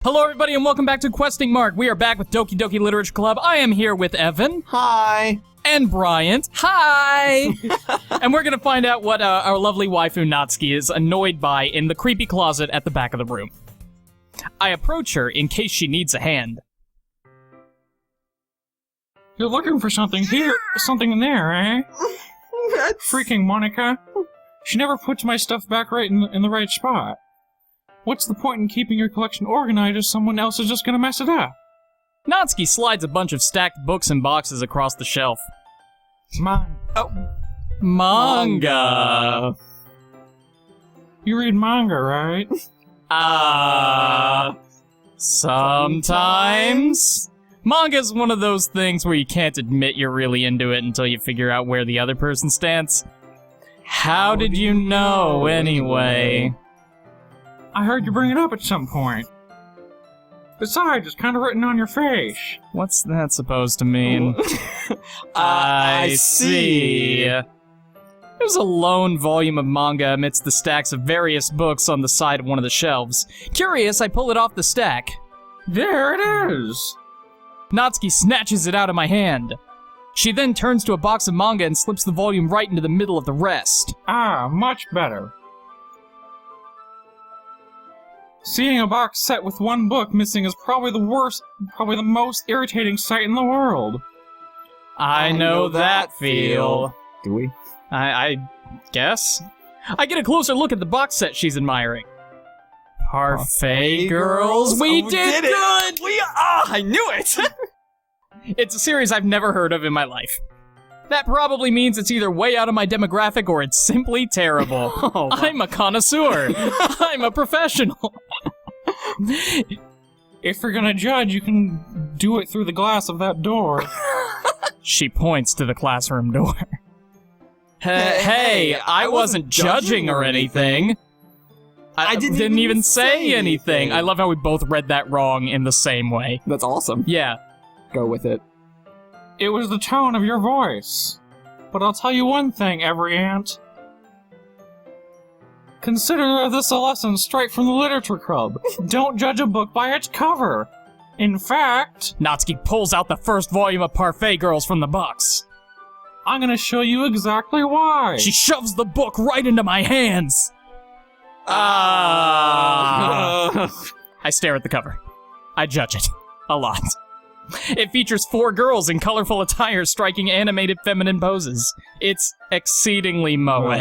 Hello everybody and welcome back to Questing Mark. We are back with Doki Doki Literature Club. I am here with Evan. Hi. And Bryant. Hi! And we're gonna find out what our lovely waifu Natsuki is annoyed by in the creepy closet at the back of the room. I approach her in case she needs a hand. You're looking for something here, something in there, eh? Freaking Monica. She never puts my stuff back right in the right spot. What's the point in keeping your collection organized if someone else is just gonna mess it up? Natsuki slides a bunch of stacked books and boxes across the shelf. Manga. You read manga, right? Sometimes. Manga's one of those things where you can't admit you're really into it until you figure out where the other person stands. How did you know, anyway? I heard you bring it up at some point. Besides, it's kind of written on your face. What's that supposed to mean? I see. There's a lone volume of manga amidst the stacks of various books on the side of one of the shelves. Curious, I pull it off the stack. There it is! Natsuki snatches it out of my hand. She then turns to a box of manga and slips the volume right into the middle of the rest. Much better. Seeing a box set with one book missing is probably the most irritating sight in the world. I know that feel. Do we? I guess. I get a closer look at the box set she's admiring. Parfait Girls, we did good! I knew it! It's a series I've never heard of in my life. That probably means it's either way out of my demographic or it's simply terrible. I'm a connoisseur. I'm a professional. If you're gonna judge, you can do it through the glass of that door. She points to the classroom door. Hey, I wasn't judging or anything. I didn't even say anything. I love how we both read that wrong in the same way. That's awesome. Yeah. Go with it. It was the tone of your voice. But I'll tell you one thing, every ant. Consider this a lesson straight from the literature club. Don't judge a book by its cover. In fact... Natsuki pulls out the first volume of Parfait Girls from the box. I'm gonna show you exactly why. She shoves the book right into my hands. I stare at the cover. I judge it. A lot. It features 4 girls in colorful attire striking animated feminine poses. It's exceedingly moe.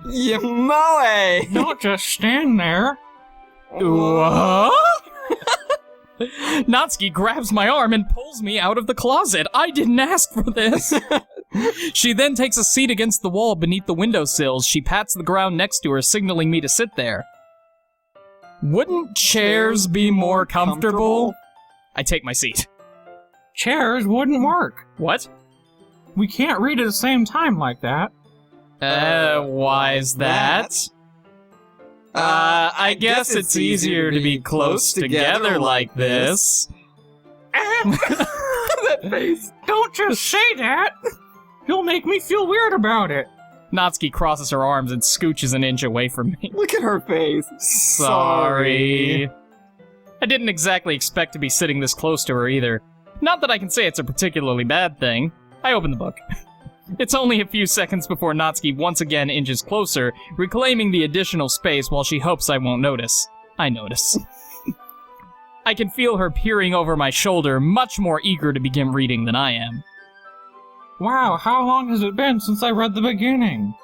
Yeah, moe! Don't just stand there. What? Natsuki grabs my arm and pulls me out of the closet. I didn't ask for this. She then takes a seat against the wall beneath the windowsills. She pats the ground next to her, signaling me to sit there. Wouldn't chairs be more comfortable? I take my seat. Chairs wouldn't work. What? We can't read at the same time like that. Why's that? I guess it's easier to be close together like this. That face. Don't just say that! You'll make me feel weird about it. Natsuki crosses her arms and scooches an inch away from me. Look at her face. Sorry. I didn't exactly expect to be sitting this close to her either. Not that I can say it's a particularly bad thing. I open the book. It's only a few seconds before Natsuki once again inches closer, reclaiming the additional space while she hopes I won't notice. I notice. I can feel her peering over my shoulder, much more eager to begin reading than I am. Wow, how long has it been since I read the beginning?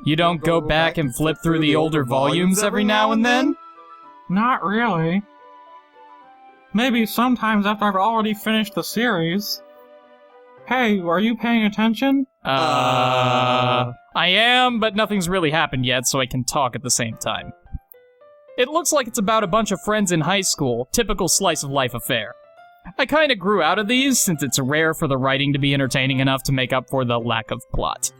You don't go back and flip through the older volumes every now and then? Not really. Maybe sometimes after I've already finished the series. Hey, are you paying attention? I am, but nothing's really happened yet, so I can talk at the same time. It looks like it's about a bunch of friends in high school, typical slice-of-life affair. I kinda grew out of these, since it's rare for the writing to be entertaining enough to make up for the lack of plot.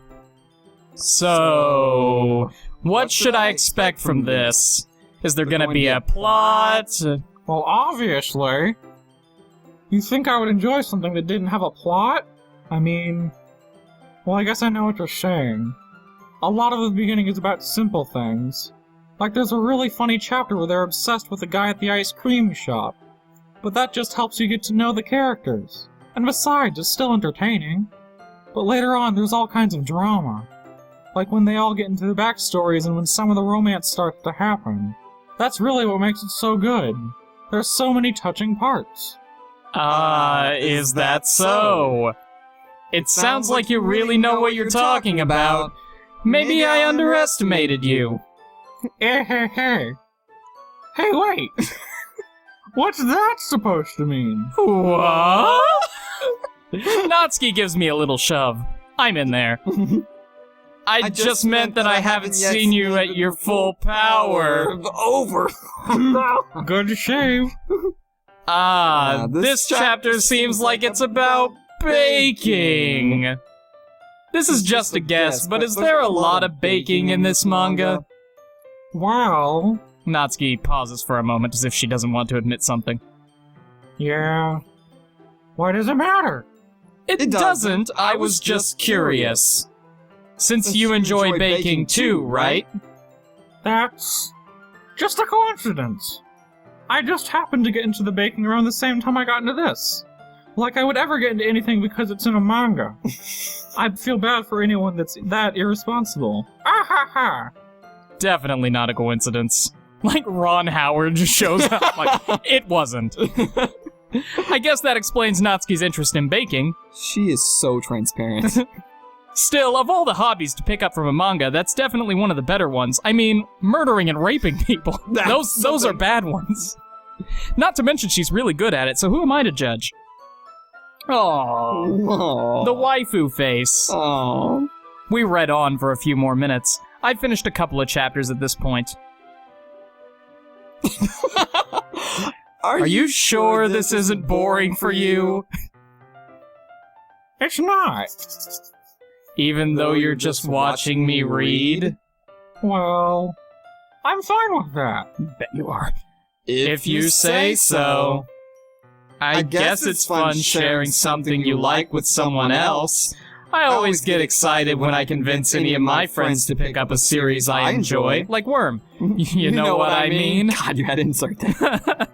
So, what should I expect from this? Is there gonna be a plot? Well, obviously. You think I would enjoy something that didn't have a plot? I mean... Well, I guess I know what you're saying. A lot of the beginning is about simple things. Like there's a really funny chapter where they're obsessed with the guy at the ice cream shop. But that just helps you get to know the characters. And besides, it's still entertaining. But later on, there's all kinds of drama. Like when they all get into the backstories and when some of the romance starts to happen. That's really what makes it so good. There's so many touching parts. Is that so? It sounds like you really know what you're talking about. Maybe I underestimated you. Hey, wait! What's that supposed to mean? What? Natsuki gives me a little shove. I'm in there. I just meant that I haven't seen you at your full power. Over. Good shave. This chapter seems like it's about baking. This is just a guess, but is there a lot of baking in this manga? Well... Natsuki pauses for a moment as if she doesn't want to admit something. Yeah. Why does it matter? It doesn't, I was just curious. Since you enjoy baking too, right? That's... just a coincidence. I just happened to get into the baking around the same time I got into this. Like I would ever get into anything because it's in a manga. I'd feel bad for anyone that's that irresponsible. Ah ha ha! Definitely not a coincidence. Like Ron Howard just shows up like, it wasn't. I guess that explains Natsuki's interest in baking. She is so transparent. Still, of all the hobbies to pick up from a manga, that's definitely one of the better ones. I mean, murdering and raping people. Those are bad ones. Not to mention she's really good at it, so who am I to judge? Aww. The waifu face. Aww. We read on for a few more minutes. I'd finished a couple of chapters at this point. Are you sure this isn't boring for you? It's not. Even though you're just watching me read? Well, I'm fine with that. Bet you are. If you say so. I guess it's fun sharing something you like with someone else. I always get excited when I convince any of my friends to pick up a series I enjoy, like Worm. You know what I mean? God, you had to insert that.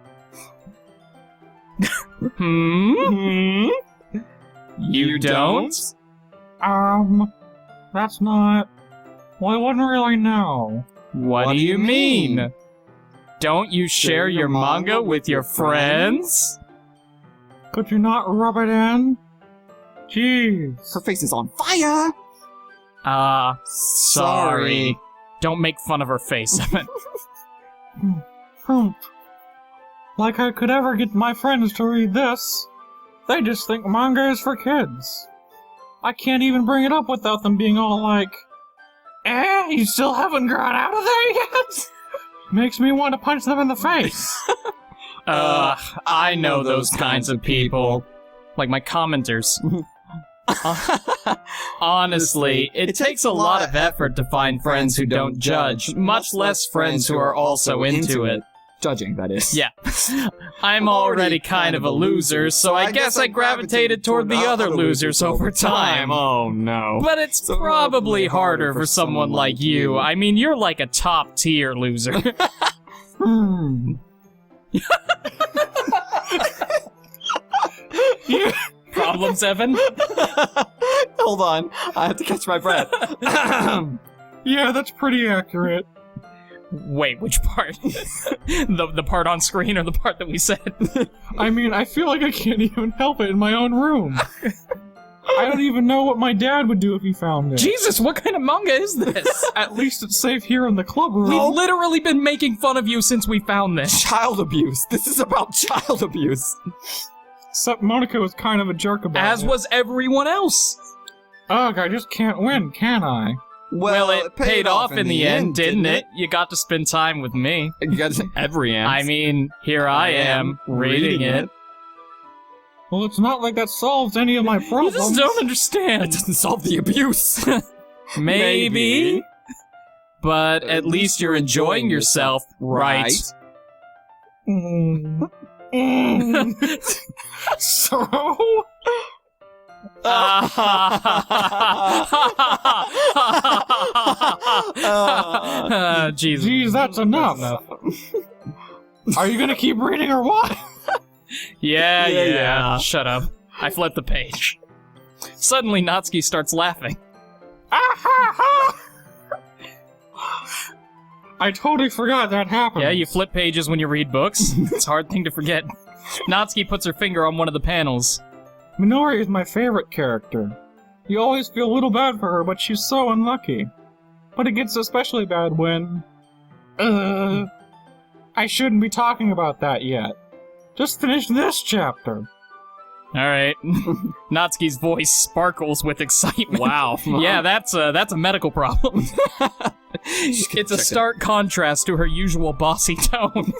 You don't? That's not... Well, I wouldn't really know. What do you mean? Don't you share your manga with your friends? Could you not rub it in? Jeez. Her face is on fire! Sorry. Don't make fun of her face. Like I could ever get my friends to read this. They just think manga is for kids. I can't even bring it up without them being all like, you still haven't grown out of there yet? Makes me want to punch them in the face. I know those kinds of people. Like my commenters. Honestly, it takes a lot of effort to find friends who don't judge, much less friends who are also into it. Judging, that is. Yeah. I'm already kind of a loser, so I guess I gravitated toward the other losers over time. Oh no. But it's probably harder for someone like you. I mean, you're like a top-tier loser. Problems, Evan? Hold on, I have to catch my breath. Yeah, that's pretty accurate. Wait, which part? the part on screen or the part that we said? I mean, I feel like I can't even help it in my own room. I don't even know what my dad would do if he found it. Jesus, what kind of manga is this? At least it's safe here in the club room. We've literally been making fun of you since we found this. Child abuse. This is about child abuse. Except Monica was kind of a jerk about it. As was everyone else. Ugh, I just can't win, can I? Well, it paid off in the end, didn't it? You got to spend time with me. You got to say every end. I mean, here I am, reading it. Well, it's not like that solves any of my problems. You just don't understand. It doesn't solve the abuse. Maybe. But at least you're enjoying yourself, right? So? Jesus. Jeez, that's enough. Are you gonna keep reading or what? Yeah. Shut up. I flipped the page. Suddenly, Natsuki starts laughing. I totally forgot that happened. Yeah, you flip pages when you read books. It's a hard thing to forget. Natsuki puts her finger on one of the panels. Minori is my favorite character. You always feel a little bad for her, but she's so unlucky. But it gets especially bad when... I shouldn't be talking about that yet. Just finish this chapter. Alright. Natsuki's voice sparkles with excitement. Wow. Yeah, that's a medical problem. It's a stark contrast to her usual bossy tone.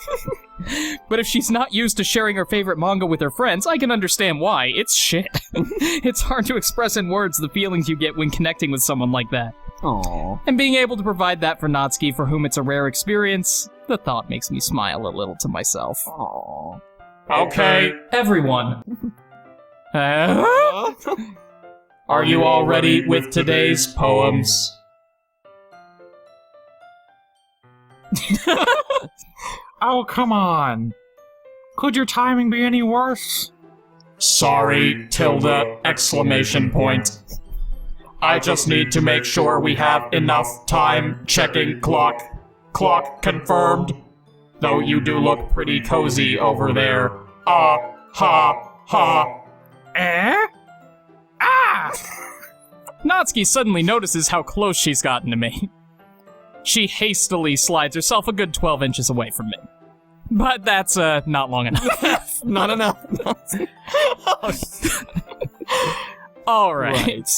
But if she's not used to sharing her favorite manga with her friends, I can understand why. It's shit. It's hard to express in words the feelings you get when connecting with someone like that. Aww. And being able to provide that for Natsuki, for whom it's a rare experience, the thought makes me smile a little to myself. Aww. Okay, everyone. Are you all ready with today's poems? Oh, come on. Could your timing be any worse? Sorry, tilde, exclamation point. I just need to make sure we have enough time. Checking clock. Clock confirmed. Though you do look pretty cozy over there. Ha. Eh? Ah! Natsuki suddenly notices how close she's gotten to me. She hastily slides herself a good 12 inches away from me. But that's, not long enough. Not enough. Alright.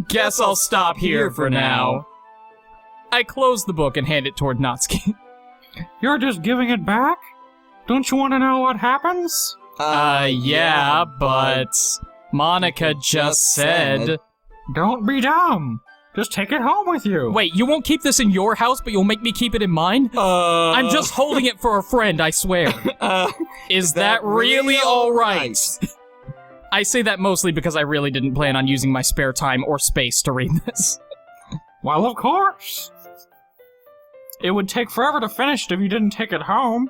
Guess I'll stop here for now. I close the book and hand it toward Natsuki. You're just giving it back? Don't you want to know what happens? Yeah, but... Monica just said... Don't be dumb. Just take it home with you. Wait, you won't keep this in your house, but you'll make me keep it in mine? I'm just holding it for a friend, I swear. Is that really alright? I say that mostly because I really didn't plan on using my spare time or space to read this. Well, of course. It would take forever to finish it if you didn't take it home.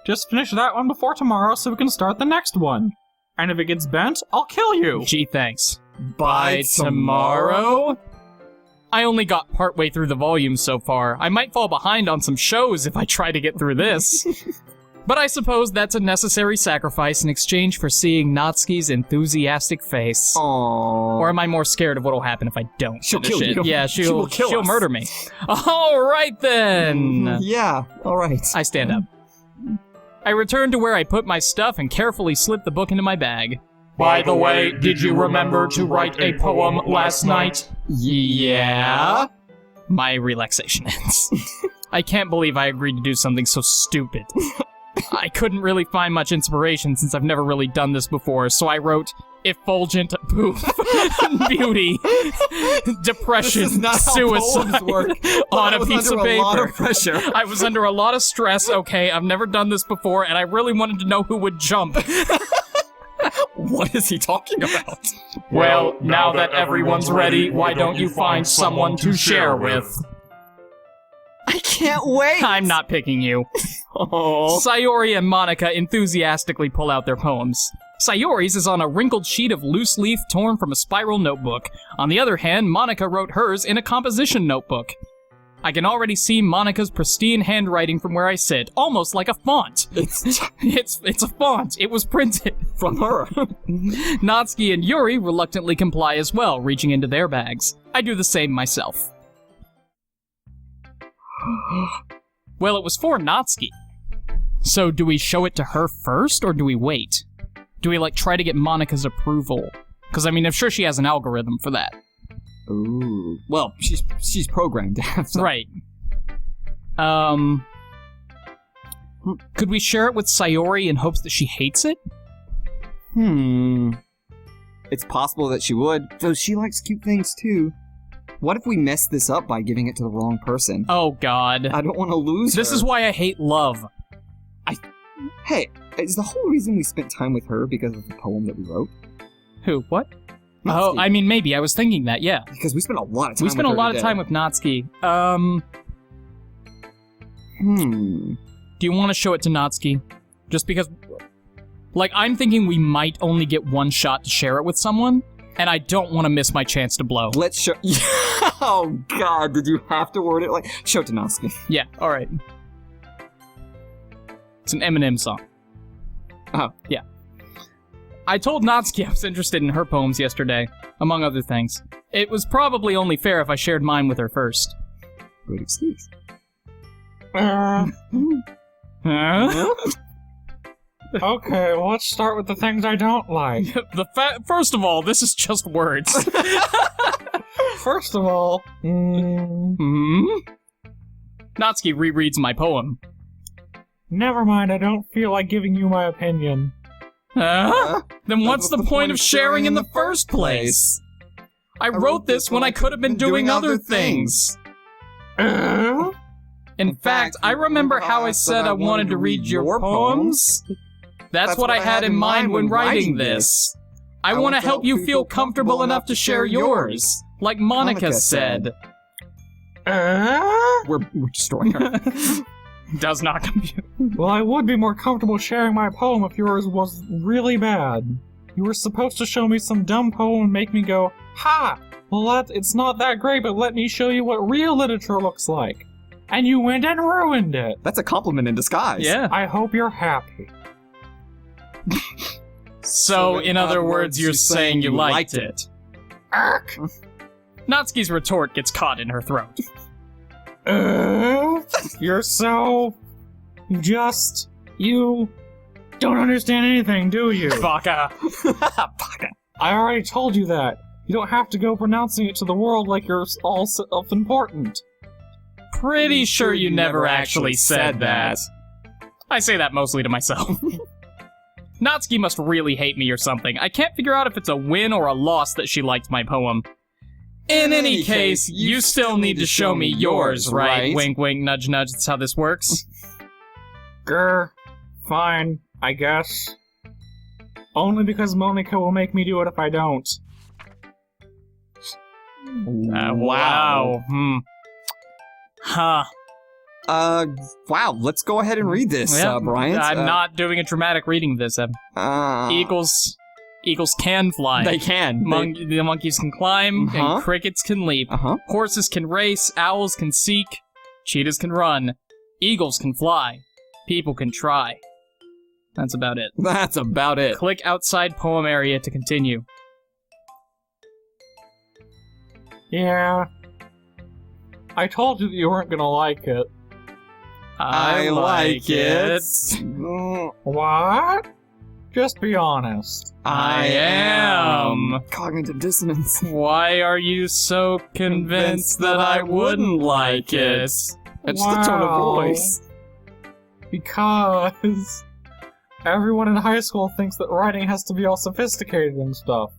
Just finish that one before tomorrow so we can start the next one. And if it gets bent, I'll kill you. Gee, thanks. By tomorrow? I only got partway through the volume so far. I might fall behind on some shows if I try to get through this. But I suppose that's a necessary sacrifice in exchange for seeing Natsuki's enthusiastic face. Aww. Or am I more scared of what'll happen if I don't She'll finish kill it? you. Yeah, She will kill she'll us. murder me. Alright then! Yeah, alright. I stand up. I return to where I put my stuff and carefully slip the book into my bag. By the way, did you remember to write a poem last night? Yeah? My relaxation ends. I can't believe I agreed to do something so stupid. I couldn't really find much inspiration since I've never really done this before, so I wrote effulgent poof, beauty, depression, This is not how suicide poems work. on I a was piece of under a lot paper. of pressure. I was under a lot of stress, okay, I've never done this before, and I really wanted to know who would jump. What is he talking about? Well, now that everyone's ready, why don't you find someone to share with? I can't wait! I'm not picking you. Oh. Sayori and Monica enthusiastically pull out their poems. Sayori's is on a wrinkled sheet of loose leaf torn from a spiral notebook. On the other hand, Monica wrote hers in a composition notebook. I can already see Monica's pristine handwriting from where I sit, almost like a font. It's a font. It was printed. From her. Natsuki and Yuri reluctantly comply as well, reaching into their bags. I do the same myself. Well, it was for Natsuki. So do we show it to her first, or do we wait? Do we, try to get Monica's approval? Because, I mean, I'm sure she has an algorithm for that. Ooh. Well, she's programmed to have some. Right. Could we share it with Sayori in hopes that she hates it? It's possible that she would, though she likes cute things too. What if we mess this up by giving it to the wrong person? Oh, God. I don't want to lose her. This is why I hate love. Hey, is the whole reason we spent time with her because of the poem that we wrote? Who? What? Oh, Natsuki. I mean, maybe. I was thinking that, yeah. Because we spent a lot of time We spent a with her lot of today. time with Natsuki. Do you want to show it to Natsuki? Just because... Like, I'm thinking we might only get one shot to share it with someone, and I don't want to miss my chance to blow. Let's show... Oh, God, did you have to word it like... Show it to Natsuki. Yeah, alright. It's an Eminem song. Oh. Yeah. I told Natsuki I was interested in her poems yesterday, among other things. It was probably only fair if I shared mine with her first. Good excuse. Huh? Okay, well, let's start with the things I don't like. First of all, this is just words. First of all, Natsuki rereads my poem. never mind, I don't feel like giving you my opinion. Huh? Then what's the point of sharing in the first place? I wrote this when I could have been doing other things. In fact, I remember how I said I wanted to read your poems. That's what I had in mind when writing this. I want to help you feel comfortable enough to share yours, like Monica said. We're destroying her. Does not compute. Well, I would be more comfortable sharing my poem if yours was really bad. You were supposed to show me some dumb poem and make me go, ha! Well, it's not that great, but let me show you what real literature looks like. And you went and ruined it. That's a compliment in disguise. Yeah. I hope you're happy. So, in other words, you're saying you liked it. Ark! Natsuki's retort gets caught in her throat. You're so... You don't understand anything, do you? Baka. Baka. I already told you that. You don't have to go pronouncing it to the world like you're all self-important. Pretty sure you never actually said that. I say that mostly to myself. Natsuki must really hate me or something. I can't figure out if it's a win or a loss that she liked my poem. In any case, you still need to show me yours, right? Wink, wink, nudge, nudge. That's how this works. Grr. Fine, I guess. Only because Monica will make me do it if I don't. Wow. Huh. Wow, let's go ahead and read this, Yeah, Brian. I'm not doing a dramatic reading of this. Eagles can fly. They can. The monkeys can climb, and crickets can leap. Horses can race, owls can seek, cheetahs can run, eagles can fly, people can try. That's about it. That's about it. Click outside poem area to continue. Yeah. I told you that you weren't gonna like it. I like it. What? Just be honest. I am. Cognitive dissonance. Why are you so convinced that I wouldn't like it? It's the tone of voice. Because everyone in high school thinks that writing has to be all sophisticated and stuff.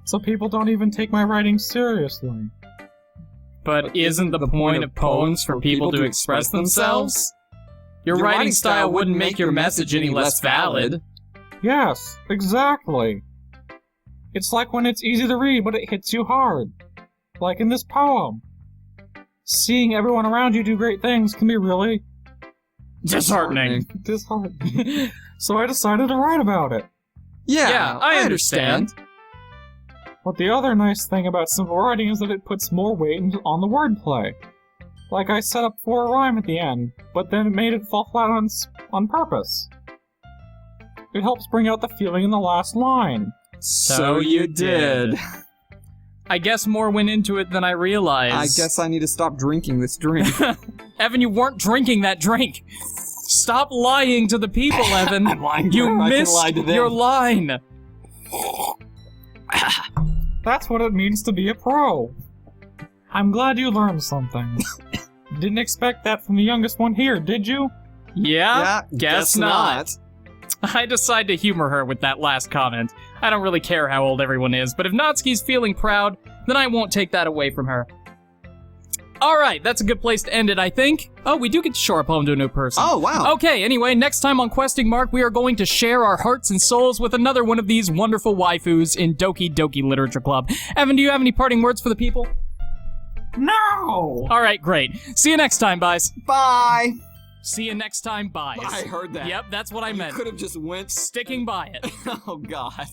So people don't even take my writing seriously. But isn't the point of poems for people to express themselves? Your writing style wouldn't make your message any less valid. Yes, exactly. It's like when it's easy to read, but it hits you hard. Like in this poem. Seeing everyone around you do great things can be really Disheartening. disheartening. So I decided to write about it. Yeah, I understand. But the other nice thing about simple writing is that it puts more weight on the wordplay. Like I set up for a rhyme at the end, but then it made it fall flat on purpose. It helps bring out the feeling in the last line. So you did. I guess more went into it than I realized. I guess I need to stop drinking this drink. Evan, you weren't drinking that drink. Stop lying to the people, Evan. I'm lying to You them. I can missed lie to them. your line. That's what it means to be a pro. I'm glad you learned something. Didn't expect that from the youngest one here, did you? Yeah, guess not. I decide to humor her with that last comment. I don't really care how old everyone is, but if Natsuki's feeling proud, then I won't take that away from her. Alright, that's a good place to end it, I think. Oh, we do get to show our poem to a new person. Oh, wow. Okay, anyway, next time on Questing Mark, we are going to share our hearts and souls with another one of these wonderful waifus in Doki Doki Literature Club. Evan, do you have any parting words for the people? No! Alright, great. See you next time, guys. Bye. See you next time, guys. I heard that. Yep, that's what I meant. You could have just went. Sticking by it. Oh, God.